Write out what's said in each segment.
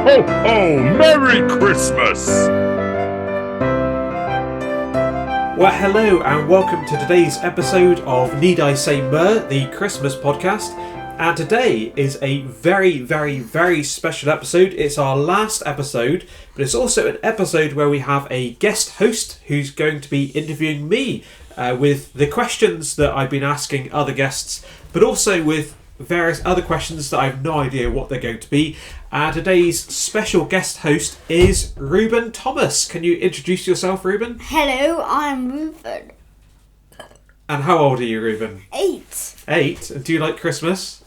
Ho, ho! Merry Christmas! Well, hello and welcome to today's episode of Need I Say Myrrh, the Christmas podcast. And today is a very, very, very special episode. It's our last episode, but it's also an episode where we have a guest host who's going to be interviewing me with the questions that I've been asking other guests, but also with various other questions that I have no idea what they're going to be. Today's special guest host is Reuben Thomas. Can you introduce yourself, Reuben? Hello, I'm Reuben. And how old are you, Reuben? 8. 8? And do you like Christmas?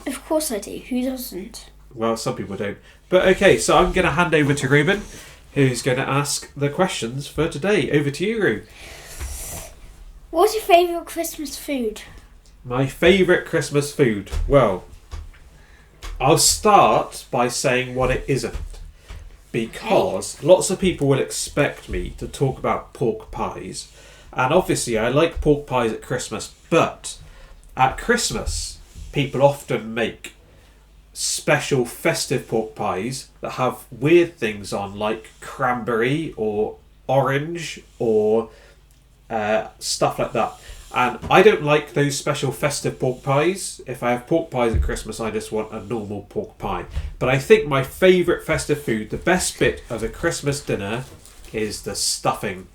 Of course I do. Who doesn't? Well, some people don't. But okay, so I'm going to hand over to Reuben, who's going to ask the questions for today. Over to you, Rue. What's your favourite Christmas food? My favourite Christmas food? Well, I'll start by saying what it isn't. Because lots of people will expect me to talk about pork pies. And obviously I like pork pies at Christmas, but at Christmas people often make special festive pork pies that have weird things on, like cranberry or orange or stuff like that. And I don't like those special festive pork pies. If I have pork pies at Christmas, I just want a normal pork pie. But I think my favourite festive food, the best bit of a Christmas dinner, is the stuffing.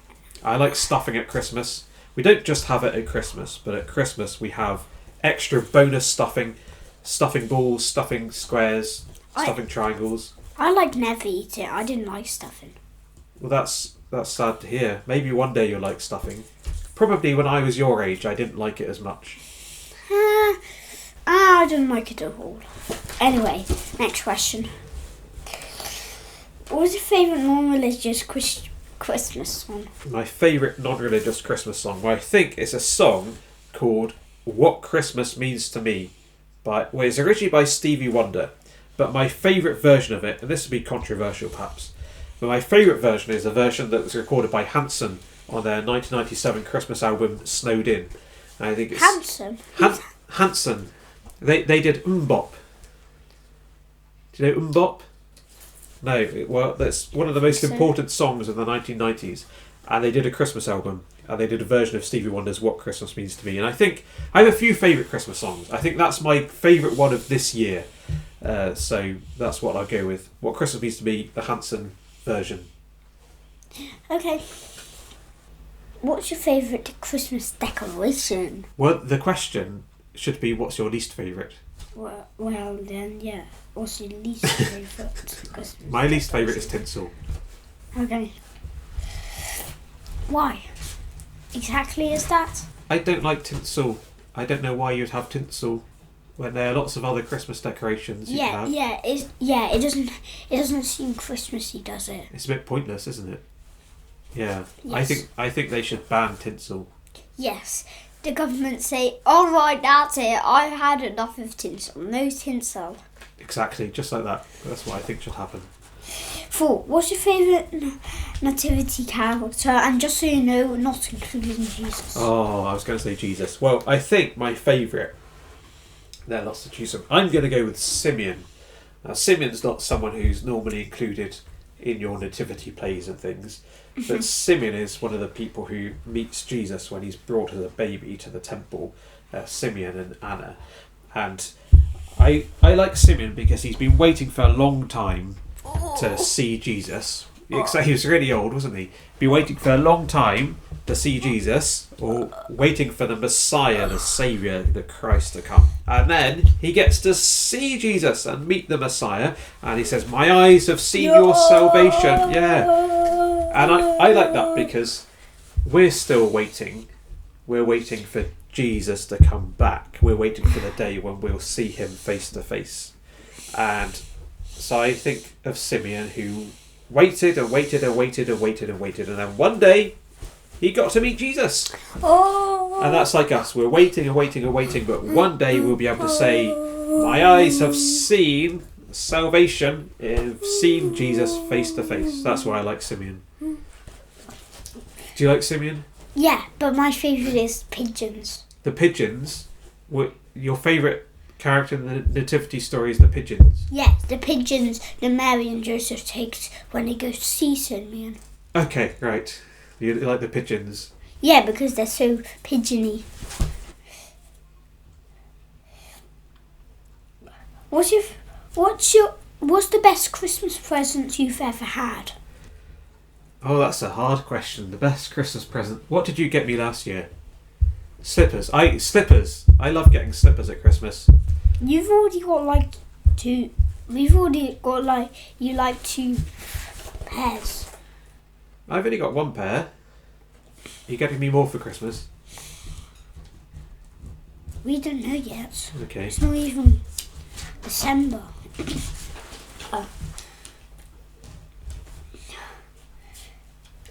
I like stuffing at Christmas. We don't just have it at Christmas, but at Christmas we have extra bonus stuffing. Stuffing balls, stuffing squares, stuffing triangles. I like never eat it. I didn't like stuffing. Well, that's sad to hear. Maybe one day you'll like stuffing. Probably when I was your age, I didn't like it as much. I didn't like it at all. Anyway, next question. What was your favourite non-religious Christmas song? My favourite non-religious Christmas song? Well, I think it's a song called What Christmas Means to Me. It's originally by Stevie Wonder, but my favourite version of it, and this will be controversial perhaps, but my favourite version is a version that was recorded by Hanson on their 1997 Christmas album Snowed In. And I think it's Hanson. They did Mbop. Do you know Mbop? No. Well, that's one of the most important songs of the 1990s. And they did a Christmas album. And they did a version of Stevie Wonder's What Christmas Means to Me. And I think I have a few favourite Christmas songs. I think that's my favourite one of this year. So that's what I'll go with. What Christmas Means to Me, the Hanson version. Okay. What's your favourite Christmas decoration? Well, the question should be, what's your least favourite? Well then, yeah. What's your least favourite Christmas My least favourite is tinsel. Okay. Why? Exactly is that? I don't like tinsel. I don't know why you'd have tinsel when there are lots of other Christmas decorations you can have. It doesn't seem Christmassy, does it? It's a bit pointless, isn't it? Yeah. Yes. I think they should ban tinsel. Yes. The government say, alright, that's it, I've had enough of tinsel. No tinsel. Exactly, just like that. That's what I think should happen. 4. What's your favourite nativity character? And just so you know, not including Jesus. Oh, I was going to say Jesus. Well, I think my favourite, there are lots to choose from. I'm going to go with Simeon. Now, Simeon's not someone who's normally included in your nativity plays and things, but Simeon is one of the people who meets Jesus when he's brought as a baby to the temple, Simeon and Anna. And I like Simeon because he's been waiting for a long time to see Jesus. He was really old, wasn't he? Been waiting for a long time to see Jesus, or waiting for the Messiah, the Saviour, the Christ to come. And then he gets to see Jesus and meet the Messiah, and he says, "My eyes have seen your salvation." Yeah. And I like that because we're still waiting. We're waiting for Jesus to come back. We're waiting for the day when we'll see him face to face. And so I think of Simeon, who waited and waited and waited and waited and waited, and then one day he got to meet Jesus. And that's like us. We're waiting and waiting and waiting, but one day we'll be able to say, "My eyes have seen salvation, have seen Jesus face to face." That's why I like Simeon. Do you like Simeon? Yeah, but my favourite is pigeons. The pigeons? Your favourite character in the nativity story is the pigeons? Yes, the pigeons that Mary and Joseph takes when they go to see Simeon. Okay, right. You like the pigeons? Yeah, because they're so pigeony. What's the best Christmas present you've ever had? Oh, that's a hard question. The best Christmas present. What did you get me last year? Slippers. Slippers. I love getting slippers at Christmas. You've already got like two. We've already got like you like 2 pairs. I've only got 1 pair. Are you getting me more for Christmas? We don't know yet. Okay. It's not even December.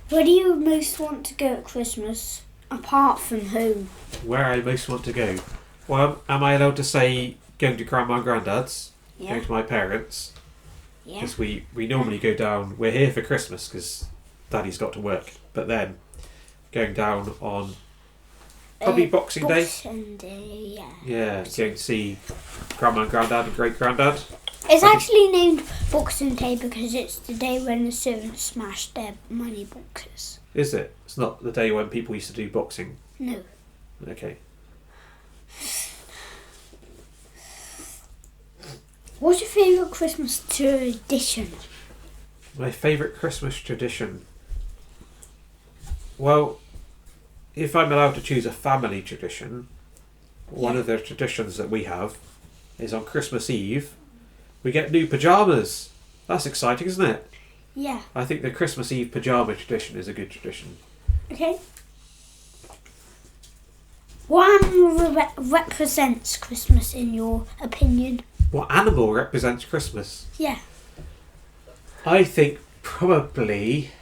Where do you most want to go at Christmas, apart from home? Where I most want to go? Well, am I allowed to say going to Grandma and Grandad's? Yeah. Going to my parents? Yeah. Because we normally go down. We're here for Christmas because Daddy's got to work. But then going down on probably Boxing Day. Boxing Day, yeah. Yeah, going to see Grandma and Grandad and Great Grandad. It's actually named Boxing Day because it's the day when the servants smashed their money boxes. Is it? It's not the day when people used to do boxing. No. Okay. What's your favourite Christmas tradition? My favourite Christmas tradition. Well, if I'm allowed to choose a family tradition, one of the traditions that we have is on Christmas Eve, we get new pyjamas. That's exciting, isn't it? Yeah. I think the Christmas Eve pyjama tradition is a good tradition. Okay. What animal represents Christmas in your opinion? What animal represents Christmas? Yeah. I think probably...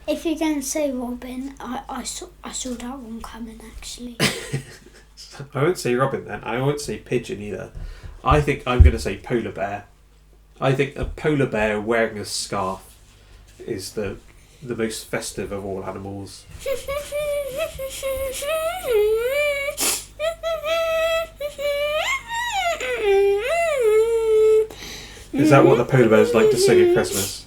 If you're going to say Robin, I saw that one coming actually. I won't say robin then. I won't say pigeon either. I think I'm going to say polar bear. I think a polar bear wearing a scarf is the most festive of all animals. Is that what the polar bears like to sing at Christmas?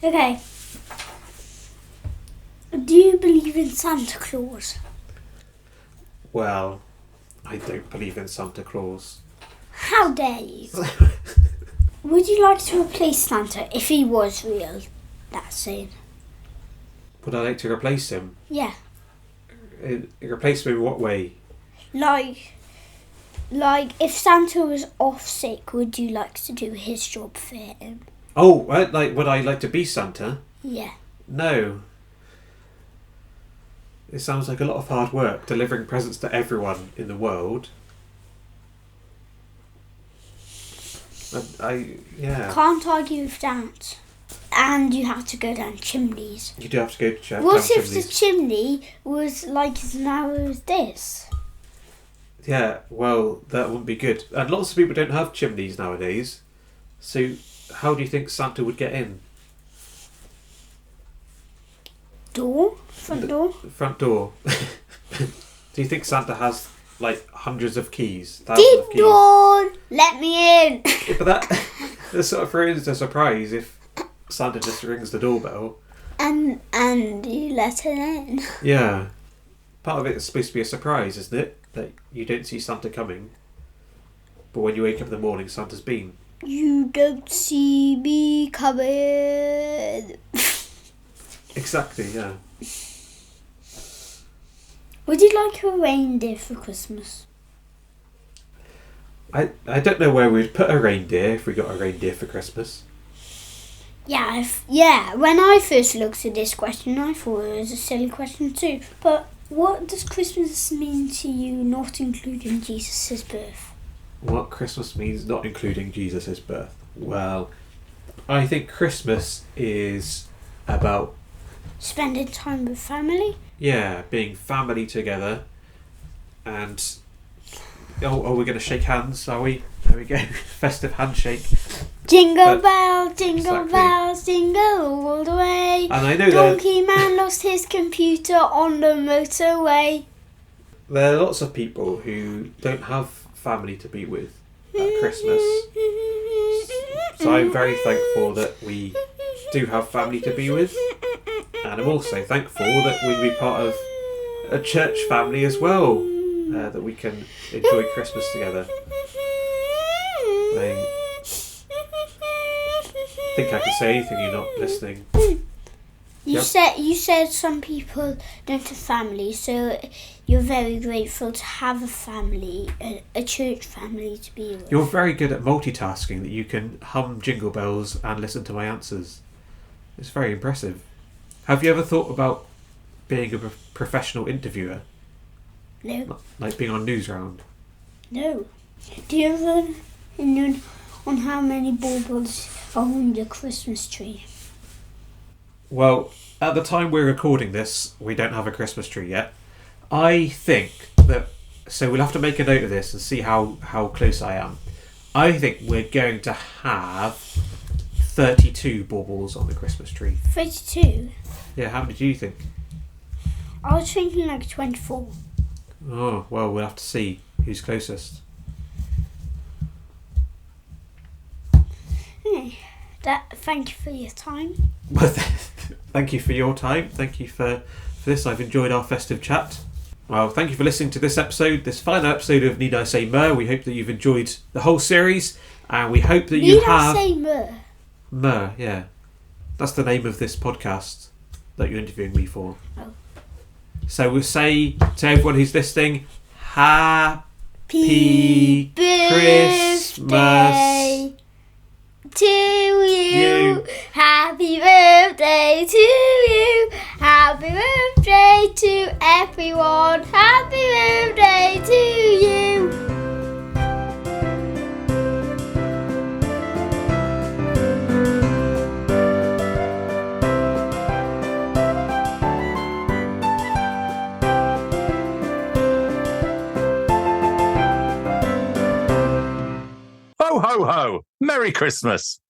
Okay. Do you believe in Santa Claus? Well, I don't believe in Santa Claus. How dare you? Would you like to replace Santa if he was real? That's saying. Would I like to replace him? Yeah. Replace him in what way? Like if Santa was off sick, would you like to do his job for him? Oh, would I like to be Santa? Yeah. No. It sounds like a lot of hard work delivering presents to everyone in the world. Yeah. Can't argue with that. And you have to go down chimneys. You do have to go to church. What if the chimney was like as narrow as this? Yeah, well, that wouldn't be good. And lots of people don't have chimneys nowadays. So how do you think Santa would get in? Door? Front door? Front door. Do you think Santa has like hundreds of keys? Thousands Deep of keys? door! Let me in! Yeah, but that sort of ruins the surprise if Santa just rings the doorbell. And you let him in. Yeah. Part of it is supposed to be a surprise, isn't it? That you don't see Santa coming. But when you wake up in the morning, Santa's been. You don't see me coming. Exactly, yeah. Would you like a reindeer for Christmas? I don't know where we'd put a reindeer if we got a reindeer for Christmas. Yeah, when I first looked at this question, I thought it was a silly question too. But what does Christmas mean to you, not including Jesus' birth? What Christmas means not including Jesus' birth? Well, I think Christmas is about... Spending time with family? Yeah, being family together and Oh, we're going to shake hands, are we? There we go. Festive handshake. Jingle bells, jingle Exactly. bells, jingle all the way. And I know Donkey Man lost his computer on the motorway. there are lots of people who don't have family to be with at Christmas. So I'm very thankful that we do have family to be with. And I'm also thankful that we be part of a church family as well, that we can enjoy Christmas together. I think I can say anything, you're not listening. You Yep. said some people don't have family, so you're very grateful to have a family, a church family to be with. You're very good at multitasking, that you can hum Jingle Bells and listen to my answers. It's very impressive. Have you ever thought about being a professional interviewer? No. Like being on Newsround? No. Do you have an opinion on how many baubles are on the Christmas tree? Well, at the time we're recording this, we don't have a Christmas tree yet. I think that... So we'll have to make a note of this and see how close I am. I think we're going to have 32 baubles on the Christmas tree. 32? Yeah, how many do you think? I was thinking like 24. Oh, well, we'll have to see who's closest. Thank you for your time. Well, thank you for your time. Thank you for this. I've enjoyed our festive chat. Well, thank you for listening to this episode, this final episode of Need I Say Myrrh. We hope that you've enjoyed the whole series, and we hope that you Need have... I say myrrh? Myrrh, yeah. That's the name of this podcast that you're interviewing me for. Oh. So we'll say to everyone who's listening, Happy Christmas to you. Happy birthday to you. Happy birthday to everyone. Happy birthday to you. Ho, ho, ho! Merry Christmas!